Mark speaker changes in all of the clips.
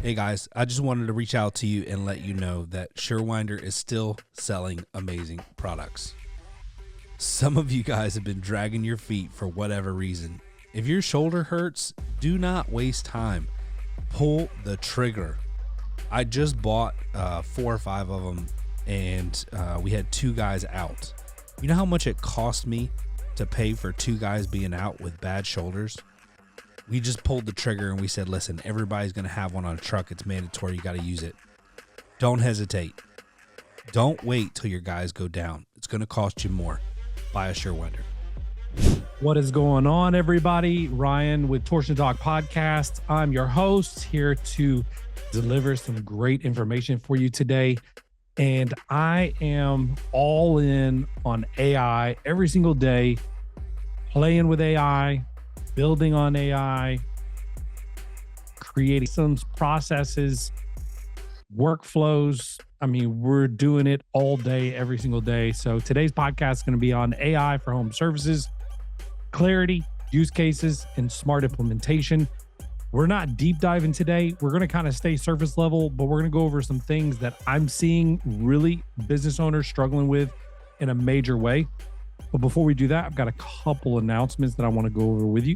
Speaker 1: Hey guys, I just wanted to reach out to you and let you know that Surewinder is still selling amazing products. Some of you guys have been dragging your feet for whatever reason. If your shoulder hurts, do not waste time. Pull the trigger. I just bought 4 or 5 of them, and we had 2 guys out. You know how much it cost me to pay for 2 guys being out with bad shoulders? We just pulled the trigger and we said, listen, everybody's going to have one on a truck. It's mandatory. You got to use it. Don't hesitate. Don't wait till your guys go down. It's going to cost you more. Buy a Surewinder.
Speaker 2: What is going on, everybody? Ryan with Torsion Talk podcast. I'm your host, here to deliver some great information for you today. And I am all in on AI every single day, playing with AI, building on AI, creating some processes, workflows. I mean, we're doing it all day, every single day. So today's podcast is going to be on AI for home services, clarity, use cases, and smart implementation. We're not deep diving today. We're going to kind of stay surface level, but we're going to go over some things that I'm seeing really business owners struggling with in a major way. But before we do that, I've got a couple announcements that I want to go over with you.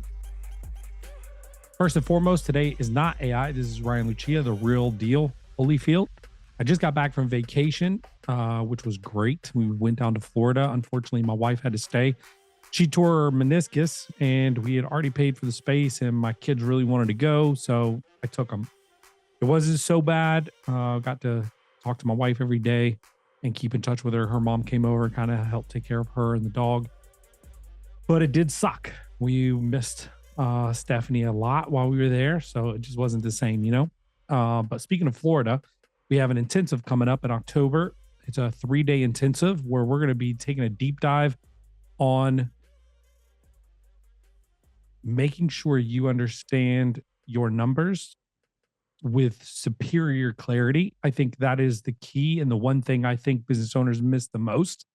Speaker 2: First and foremost, today is not AI. This is Ryan Lucia, the real deal, Holyfield. I just got back from vacation, which was great. We went down to Florida. Unfortunately, my wife had to stay. She tore her meniscus, and we had already paid for the space, and my kids really wanted to go, so I took them. It wasn't so bad. Got to talk to my wife every day and keep in touch with her. Her mom came over and kind of helped take care of her and the dog. But it did suck. We missed Stephanie a lot while we were there, so it just wasn't the same, you know? But speaking of Florida, we have an intensive coming up in October. It's a 3-day intensive where we're going to be taking a deep dive on making sure you understand your numbers with superior clarity. I think that is the key and the one thing I think business owners miss the most.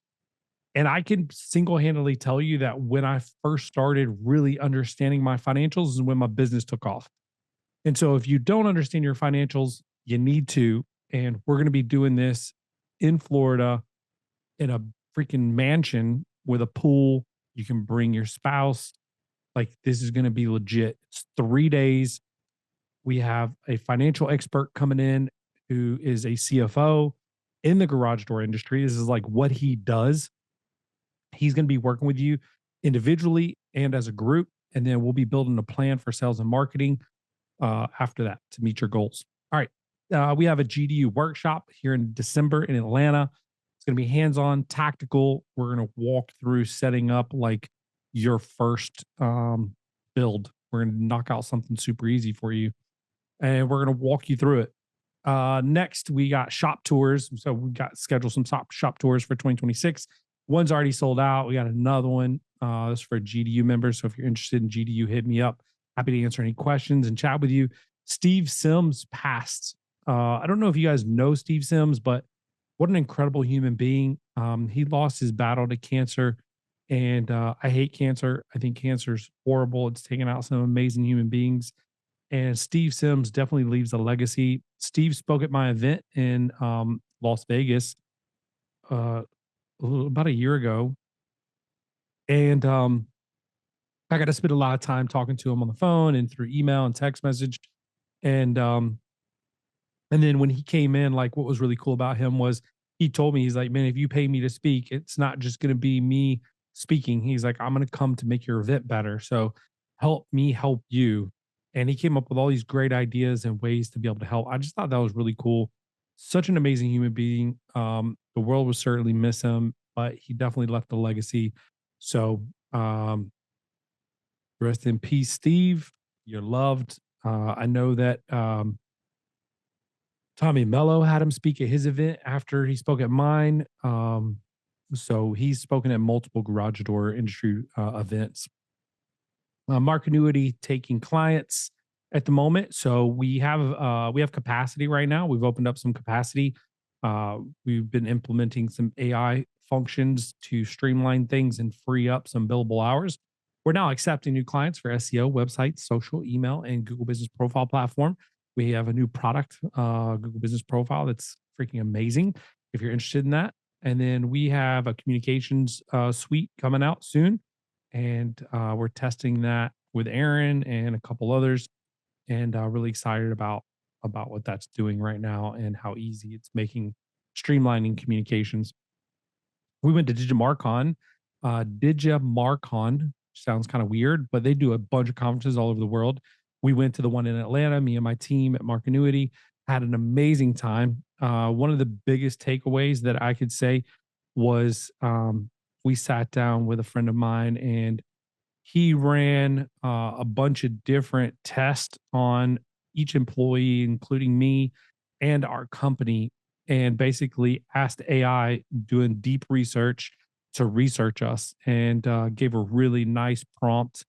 Speaker 2: And I can single-handedly tell you that when I first started really understanding my financials is when my business took off. And so if you don't understand your financials, you need to. And we're going to be doing this in Florida in a freaking mansion with a pool. You can bring your spouse. Like, this is going to be legit. It's 3 days. We have a financial expert coming in who is a CFO in the garage door industry. This is like what he does. He's going to be working with you individually and as a group. And then we'll be building a plan for sales and marketing after that to meet your goals. All right. We have a GDU workshop here in December in Atlanta. It's going to be hands-on, tactical. We're going to walk through setting up like your first build. We're going to knock out something super easy for you, and we're going to walk you through it. Next, we got shop tours. So we got scheduled some shop tours for 2026. One's already sold out. We got another one. This is for GDU members. So if you're interested in GDU, hit me up. Happy to answer any questions and chat with you. Steve Sims passed. I don't know if you guys know Steve Sims, but what an incredible human being. He lost his battle to cancer. And I hate cancer. I think cancer is horrible. It's taken out some amazing human beings. And Steve Sims definitely leaves a legacy. Steve spoke at my event in Las Vegas about a year ago. And I got to spend a lot of time talking to him on the phone and through email and text message. And then when he came in, like, what was really cool about him was he told me, he's like, man, if you pay me to speak, it's not just going to be me speaking. He's like, I'm going to come to make your event better. So help me help you. And he came up with all these great ideas and ways to be able to help. I just thought that was really cool. Such an amazing human being. The world will certainly miss him, but he definitely left a legacy. So rest in peace, Steve. You're loved. I know that Tommy Mello had him speak at his event after he spoke at mine. So he's spoken at multiple garage door industry events. Mark Annuity taking clients at the moment. So we have capacity right now. We've opened up some capacity. We've been implementing some AI functions to streamline things and free up some billable hours. We're now accepting new clients for SEO, website, social, email, and Google Business Profile platform. We have a new product, Google Business Profile, that's freaking amazing if you're interested in that. And then we have a communications suite coming out soon, and we're testing that with Aaron and a couple others, and really excited about what that's doing right now and how easy it's making streamlining communications. We went to Digimarcon. Digimarcon sounds kind of weird, but they do a bunch of conferences all over the world. We went to the one in Atlanta. Me and my team at Markenuity had an amazing time. One of the biggest takeaways that I could say was we sat down with a friend of mine, and he ran a bunch of different tests on each employee, including me and our company, and basically asked AI doing deep research to research us, and gave a really nice prompt.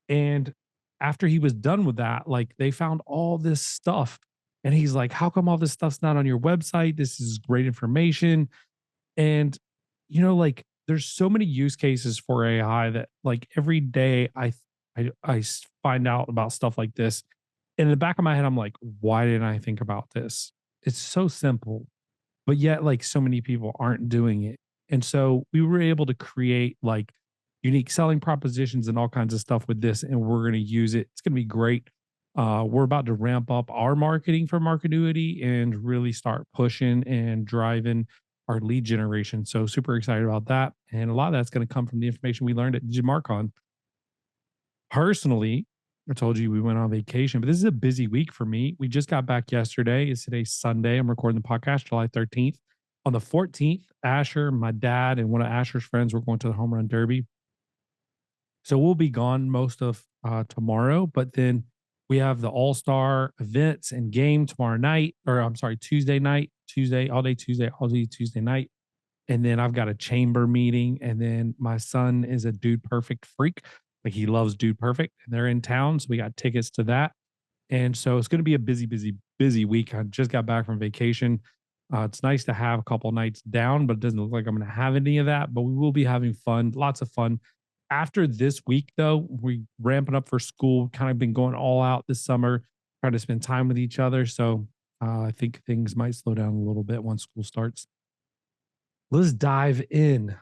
Speaker 2: And after he was done with that, like, they found all this stuff. And he's like, how come all this stuff's not on your website? This is great information. And, like, there's so many use cases for AI that, like, every day I find out about stuff like this. In the back of my head, I'm like, why didn't I think about this? It's so simple, but yet, like, so many people aren't doing it. And so we were able to create, like, unique selling propositions and all kinds of stuff with this, and we're going to use it. It's going to be great. We're about to ramp up our marketing for Markenuity and really start pushing and driving our lead generation. So super excited about that. And a lot of that's going to come from the information we learned at Gmarcon. Personally, I told you we went on vacation, but this is a busy week for me. We just got back yesterday. It's today's Sunday. I'm recording the podcast July 13th. On the 14th, Asher, my dad, and one of Asher's friends were going to the home run derby. So we'll be gone most of tomorrow, but then we have the all-star events and game tomorrow night, or I'm sorry, Tuesday night, all day Tuesday night. And then I've got a chamber meeting. And then my son is a Dude Perfect freak. Like, he loves Dude Perfect, and they're in town. So we got tickets to that. And so it's going to be a busy, busy, busy week. I just got back from vacation. It's nice to have a couple nights down, but it doesn't look like I'm going to have any of that. But we will be having fun, lots of fun. After this week, though, we ramping up for school. Kind of been going all out this summer, trying to spend time with each other. So I think things might slow down a little bit once school starts. Let's dive in.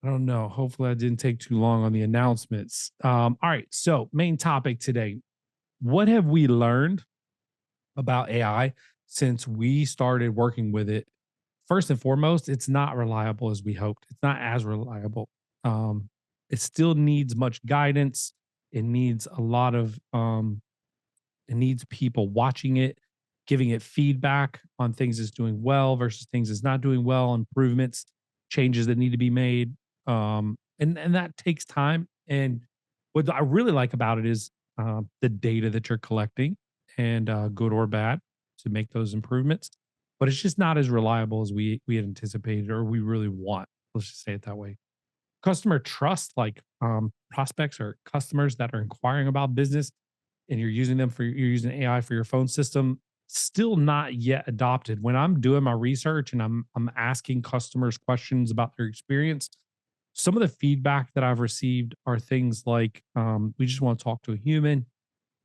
Speaker 2: I don't know. Hopefully, I didn't take too long on the announcements. All right. So, main topic today. What have we learned about AI since we started working with it? First and foremost, it's not reliable as we hoped. It's not as reliable. Um, it still needs much guidance. It needs a lot of it needs people watching it, giving it feedback on things it's doing well versus things it's not doing well, improvements, changes that need to be made. And that takes time. And what I really like about it is the data that you're collecting, and good or bad, to make those improvements. But it's just not as reliable as we had anticipated, or we really want. Let's just say it that way. Customer trust, like, prospects or customers that are inquiring about business, and you're using AI for your phone system, still not yet adopted. When I'm doing my research and I'm asking customers questions about their experience, some of the feedback that I've received are things like, we just want to talk to a human.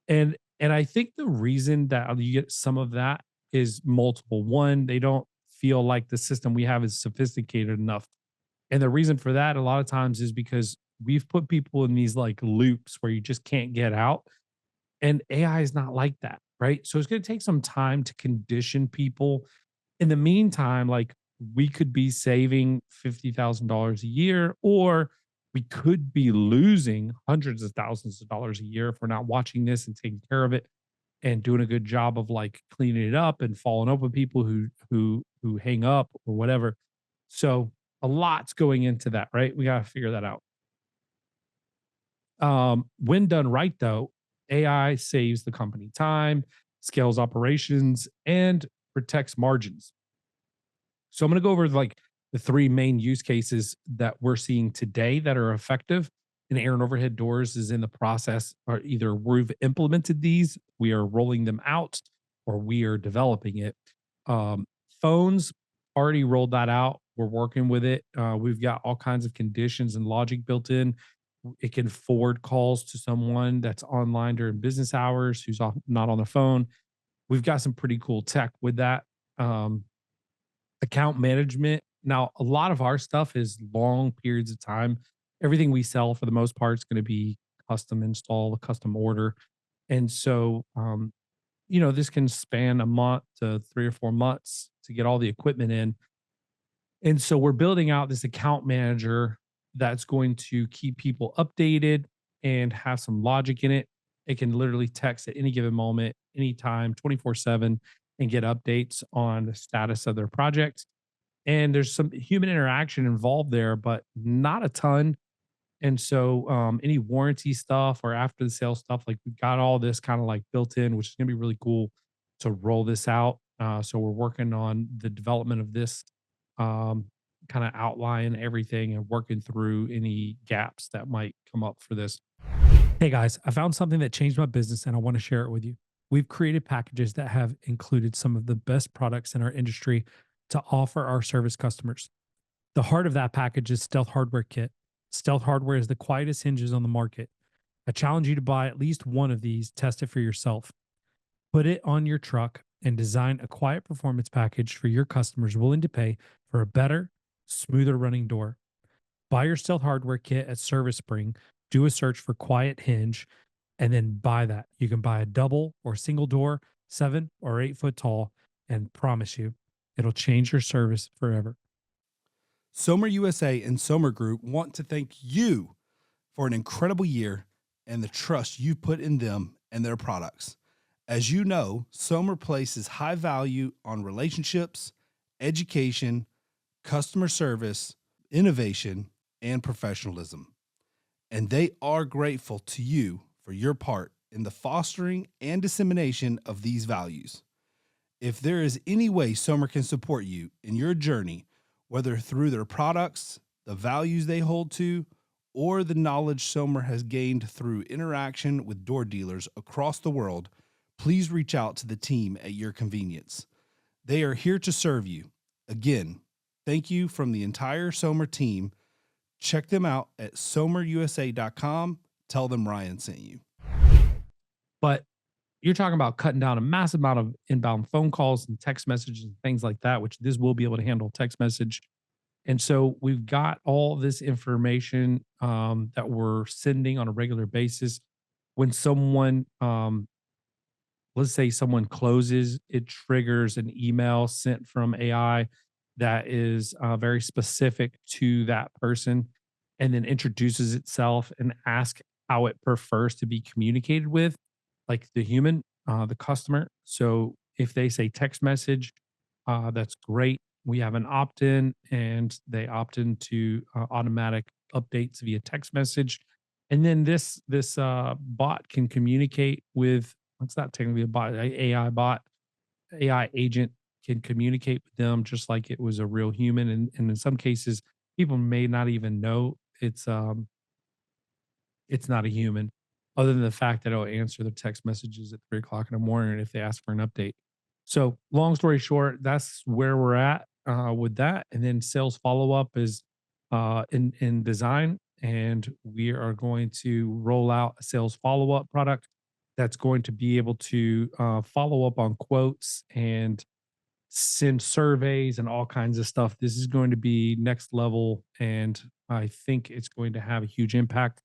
Speaker 2: And I think the reason that you get some of that is multiple. One, they don't feel like the system we have is sophisticated enough. And the reason for that a lot of times is because we've put people in these, like, loops where you just can't get out, and AI is not like that, right? So it's going to take some time to condition people. In the meantime, like, we could be saving $50,000 a year, or we could be losing hundreds of thousands of dollars a year if we're not watching this and taking care of it and doing a good job of, like, cleaning it up and following up with people who hang up or whatever. So a lot's going into that, right? We got to figure that out. When done right, though, AI saves the company time, scales operations, and protects margins. So I'm going to go over, like, the three main use cases that we're seeing today that are effective. And Aaron Overhead Doors is in the process, or either we've implemented these, we are rolling them out, or we are developing it. Um, Phones, already rolled that out. We're working with it. We've got all kinds of conditions and logic built in. It can forward calls to someone that's online during business hours who's not on the phone. We've got some pretty cool tech with that. Um, Account management. Now, a lot of our stuff is long periods of time. Everything we sell for the most part is going to be custom install, a custom order. And so, this can span a month to 3 or 4 months to get all the equipment in. And so we're building out this account manager that's going to keep people updated and have some logic in it. It can literally text at any given moment, anytime, 24/7, and get updates on the status of their project. And there's some human interaction involved there, but not a ton. And so, any warranty stuff or after the sale stuff, like we've got all this kind of like built in, which is going to be really cool to roll this out. So we're working on the development of this, um, kind of outline everything and working through any gaps that might come up for this. Hey guys, I found something that changed my business and I want to share it with you. We've created packages that have included some of the best products in our industry to offer our service customers. The heart of that package is Stealth Hardware Kit. Stealth Hardware is the quietest hinges on the market. I challenge you to buy at least one of these, test it for yourself. Put it on your truck and design a quiet performance package for your customers willing to pay for a better, smoother running door. Buy your Stealth Hardware Kit at Service Spring, do a search for Quiet Hinge, and then buy that. You can buy a double or single door, 7 or 8 foot tall, and promise you, it'll change your service forever.
Speaker 1: Somer USA and Somer Group want to thank you for an incredible year and the trust you've put in them and their products. As you know, Somer places high value on relationships, education, customer service, innovation, and professionalism. And they are grateful to you for your part in the fostering and dissemination of these values. If there is any way Somer can support you in your journey, whether through their products, the values they hold to, or the knowledge Somer has gained through interaction with door dealers across the world, please reach out to the team at your convenience. They are here to serve you. Again, thank you from the entire Somer team. Check them out at somerusa.com. Tell them Ryan sent you.
Speaker 2: But you're talking about cutting down a massive amount of inbound phone calls and text messages and things like that, which this will be able to handle text message. And so we've got all this information that we're sending on a regular basis. When someone, let's say someone closes, it triggers an email sent from AI that is very specific to that person and then introduces itself and asks how it prefers to be communicated with, like the human, the customer. So if they say text message, that's great. We have an opt in and they opt into automatic updates via text message. And then this bot can communicate with, it's not technically a bot, AI bot, AI agent can communicate with them just like it was a real human. And in some cases, people may not even know it's not a human, other than the fact that it'll answer the text messages at 3 o'clock in the morning if they ask for an update. So, long story short, that's where we're at with that. And then sales follow up is in design, and we are going to roll out a sales follow up product that's going to be able to follow up on quotes and send surveys and all kinds of stuff. This is going to be next level, and I think it's going to have a huge impact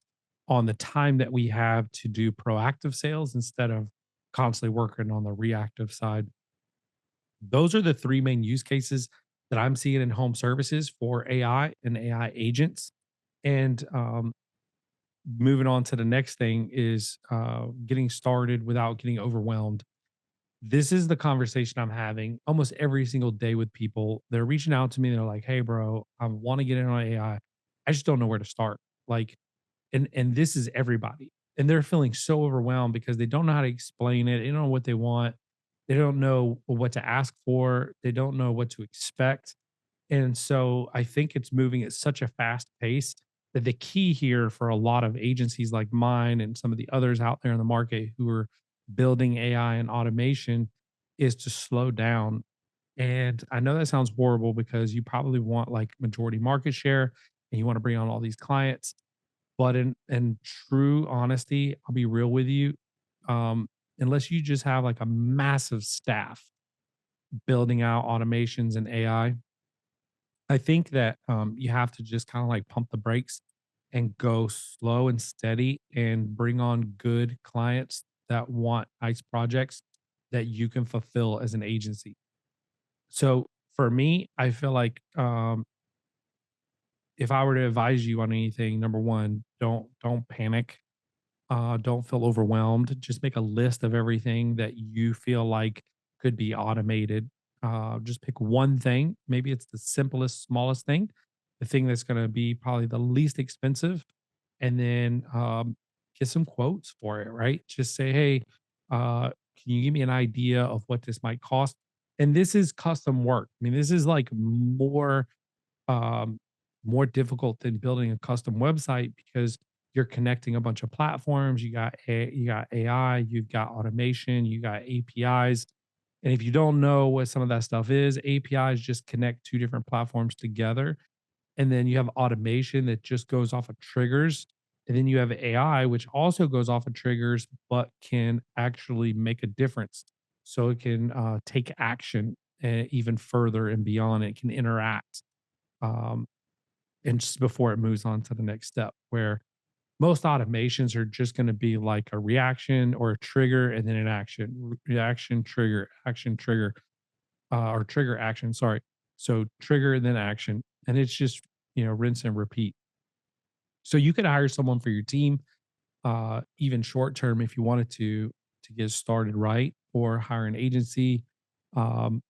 Speaker 2: on the time that we have to do proactive sales instead of constantly working on the reactive side. Those are the three main use cases that I'm seeing in home services for AI and AI agents. And moving on to the next thing is getting started without getting overwhelmed. This is the conversation I'm having almost every single day with people. They're reaching out to me. They're like, "Hey, bro, I want to get in on AI. I just don't know where to start." Like, and this is everybody, and they're feeling so overwhelmed because they don't know how to explain it. They don't know what they want. They don't know what to ask for. They don't know what to expect. And so I think it's moving at such a fast pace that the key here for a lot of agencies like mine and some of the others out there in the market who are building AI and automation is to slow down. And I know that sounds horrible because you probably want like majority market share and you want to bring on all these clients. But in true honesty, I'll be real with you. Um, Unless you just have like a massive staff building out automations and I think that you have to just kind of like pump the brakes and go slow and steady and bring on good clients that want nice projects that you can fulfill as an agency. So for me, I feel like if I were to advise you on anything, number one, don't panic. Don't feel overwhelmed. Just make a list of everything that you feel like could be automated. Just pick one thing. Maybe it's the simplest, smallest thing, the thing that's going to be probably the least expensive, and then get some quotes for it. Right? Just say, hey, can you give me an idea of what this might cost? And this is custom work. I mean, this is like um, more difficult than building a custom website because you're connecting a bunch of platforms. You got AI, you've got automation, you got APIs. And if you don't know what some of that stuff is, APIs just connect two different platforms together. And then you have automation that just goes off of triggers. And then you have AI, which also goes off of triggers, but can actually make a difference. So it can take action even further and beyond. It can interact. Um, and just before it moves on to the next step, where most automations are just going to be like a reaction or a trigger and then an action, action, trigger, or trigger action. Sorry. So trigger and then action. And it's just, rinse and repeat. So you could hire someone for your team, even short term if you wanted to get started right, or hire an agency. Um,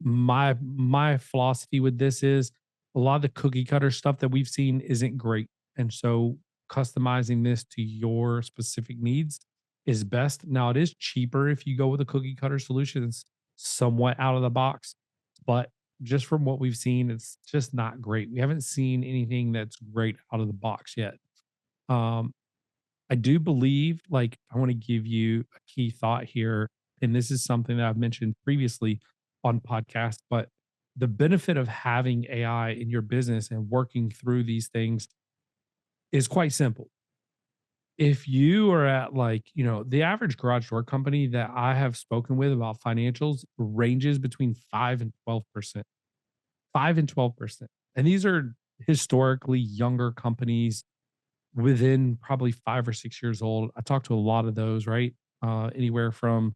Speaker 2: my philosophy with this is a lot of the cookie cutter stuff that we've seen isn't great. And so customizing this to your specific needs is best. Now it is cheaper if you go with a cookie cutter solution. It's somewhat out of the box, but just from what we've seen, it's just not great. We haven't seen anything that's great out of the box yet. Um, I do believe, like, I want to give you a key thought here. And this is something that I've mentioned previously on podcasts, but the benefit of having AI in your business and working through these things is quite simple. If you are at like, the average garage door company that I have spoken with about financials ranges between 5 and 12%. 5 and 12%. And these are historically younger companies within probably 5 or 6 years old. I talked to a lot of those, right? Anywhere from,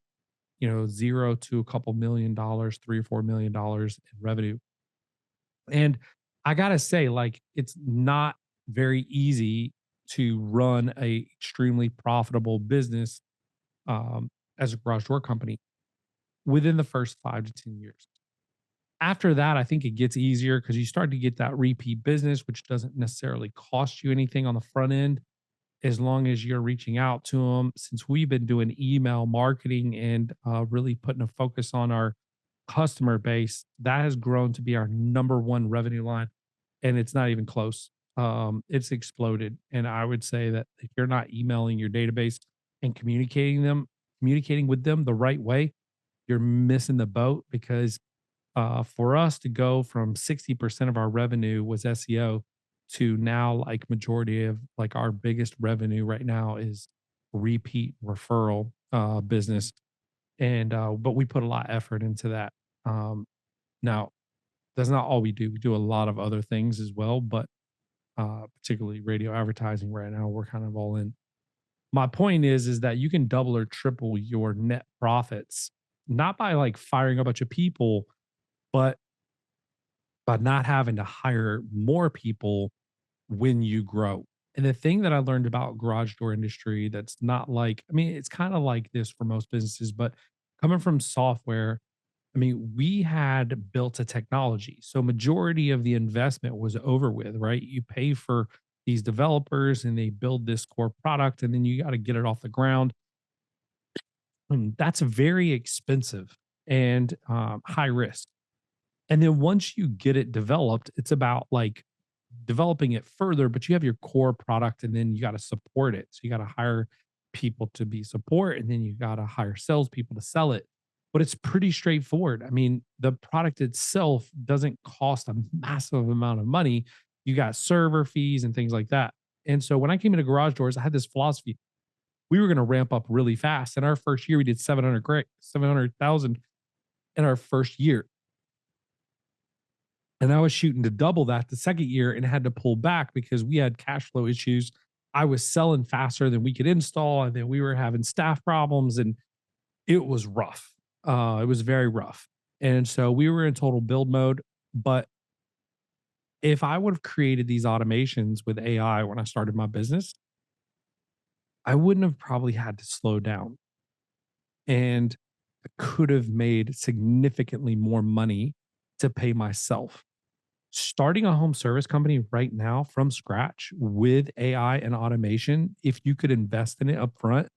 Speaker 2: 0 to a couple $1,000,000, 3 or $4 million in revenue. And I gotta say, like, it's not very easy to run a extremely profitable business as a garage door company within the first 5 to 10 years. After that, I think it gets easier because you start to get that repeat business, which doesn't necessarily cost you anything on the front end as long as you're reaching out to them. Since we've been doing email marketing and really putting a focus on our customer base, that has grown to be our number one revenue line. And it's not even close. It's exploded. And I would say that if you're not emailing your database and communicating with them the right way, you're missing the boat because for us to go from 60% of our revenue was SEO to now like majority of like our biggest revenue right now is repeat referral business. And but we put a lot of effort into that. Now that's not all we do. We do a lot of other things as well, but particularly radio advertising right now, we're kind of all in. My point is that you can double or triple your net profits, not by like firing a bunch of people, but not having to hire more people when you grow. And the thing that I learned about garage door industry that's not like, I mean, it's kind of like this for most businesses, but coming from software, I mean, we had built a technology. So majority of the investment was over with, right? You pay for these developers and they build this core product and then you got to get it off the ground. And that's very expensive and high risk. And then once you get it developed, it's about like developing it further, but you have your core product and then you got to support it. So you got to hire people to be support and then you got to hire salespeople to sell it. But it's pretty straightforward. I mean, the product itself doesn't cost a massive amount of money. You got server fees and things like that. And so when I came into garage doors, I had this philosophy. We were going to ramp up really fast. In our first year, we did 700,000 in our first year. And I was shooting to double that the second year and had to pull back because we had cash flow issues. I was selling faster than we could install, and then we were having staff problems, and it was rough. It was very rough. And so we were in total build mode. But if I would have created these automations with AI when I started my business, I wouldn't have probably had to slow down, and I could have made significantly more money to pay myself. Starting a home service company right now from scratch with AI and automation, if you could invest in it up front,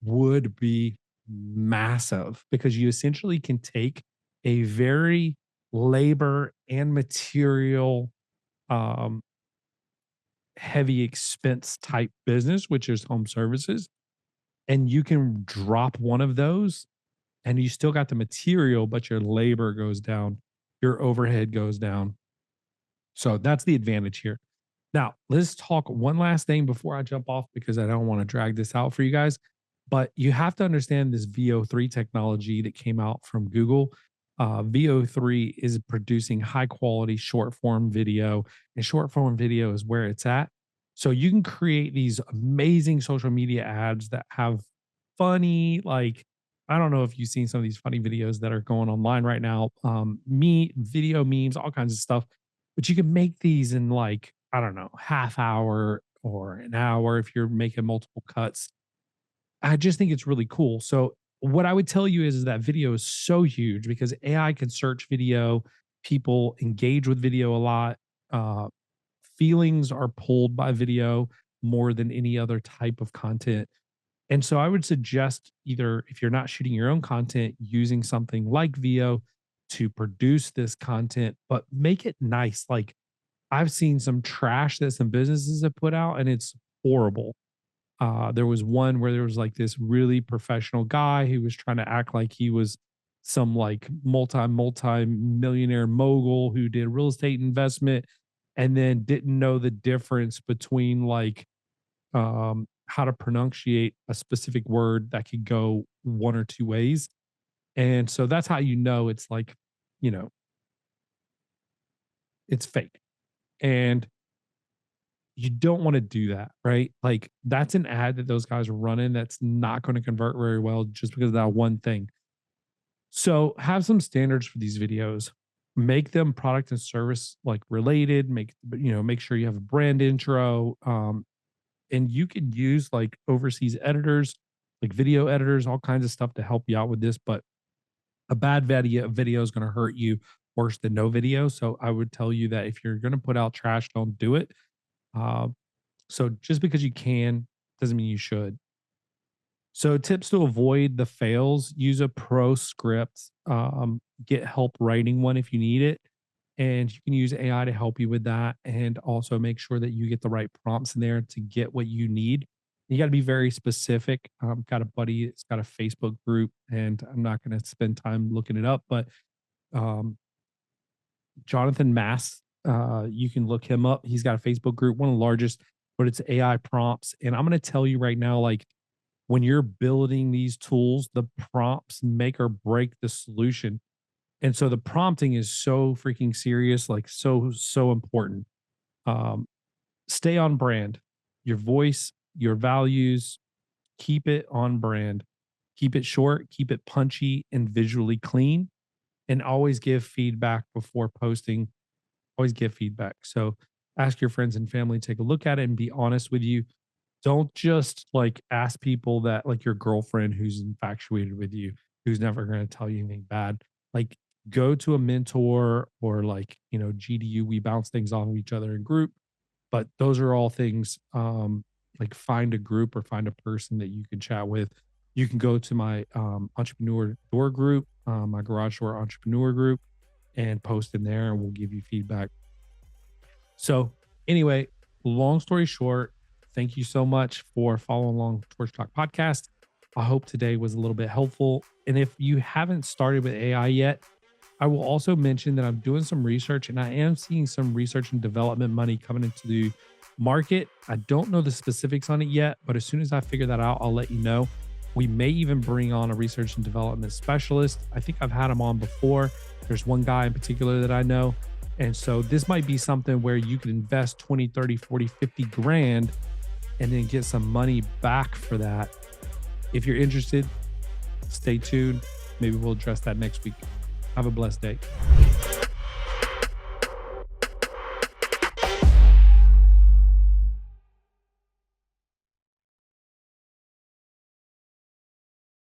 Speaker 2: would be massive because you essentially can take a very labor and material um, heavy expense type business, which is home services, and you can drop one of those and you still got the material, but your labor goes down, your overhead goes down. So that's the advantage here. Now, let's talk one last thing before I jump off because I don't want to drag this out for you guys. But you have to understand this VO3 technology that came out from Google. VO3 is producing high quality short form video, and short form video is where it's at. So you can create these amazing social media ads that have funny, like, I don't know if you've seen some of these funny videos that are going online right now, video memes, all kinds of stuff, but you can make these in like, I don't know, half hour or an hour if you're making multiple cuts. I just think it's really cool. So what I would tell you is that video is so huge because AI can search video, people engage with video a lot. Uh, Feelings are pulled by video more than any other type of content. And so I would suggest either if you're not shooting your own content, using something like VO to produce this content, but make it nice. Like I've seen some trash that some businesses have put out and it's horrible. There was one where there was like this really professional guy who was trying to act like he was some like multi millionaire mogul who did real estate investment and then didn't know the difference between like how to pronunciate a specific word that could go one or two ways. And so that's how you know it's like, you know, it's fake. And you don't want to do that, right? Like that's an ad that those guys are running that's not going to convert very well just because of that one thing. So have some standards for these videos. Make them product and service like related. Make sure you have a brand intro. And you can use like overseas editors, like video editors, all kinds of stuff to help you out with this. But a bad video is going to hurt you worse than no video. So I would tell you that if you're going to put out trash, don't do it. Uh, so just because you can doesn't mean you should. So tips to avoid the fails: use a pro script. Get help writing one if you need it, and you can use AI to help you with that. And also make sure that you get the right prompts in there to get what you need. You got to be very specific. Got a buddy, it's got a Facebook group, and I'm not going to spend time looking it up, but um, Jonathan Mass. You can look him up. He's got a Facebook group, one of the largest, but it's AI prompts. And I'm going to tell you right now, like when you're building these tools, the prompts make or break the solution. And so the prompting is so freaking serious, like so important. Um, Stay on brand. Your voice, your values, keep it on brand. Keep it short, keep it punchy and visually clean, and always give feedback before posting. Always give feedback. So ask your friends and family, take a look at it and be honest with you. Don't just like ask people that like your girlfriend who's infatuated with you, who's never going to tell you anything bad. Like go to a mentor or like, GDU, we bounce things off of each other in group. But those are all things like find a group or find a person that you can chat with. You can go to my entrepreneur door group, my garage door entrepreneur group, and post in there and we'll give you feedback. So anyway, long story short, thank you so much for following along Torsion Talk podcast. I hope today was a little bit helpful. And if you haven't started with AI yet, I will also mention that I'm doing some research and I am seeing some research and development money coming into market. I don't know the specifics on it yet, but as soon as I figure that out, I'll let you know. We may even bring on a research and development specialist. I think I've had him on before. There's one guy in particular that I know. And so this might be something where you could invest 20, 30, 40, 50 grand and then get some money back for that. If you're interested, stay tuned. Maybe we'll address that next week. Have a blessed day.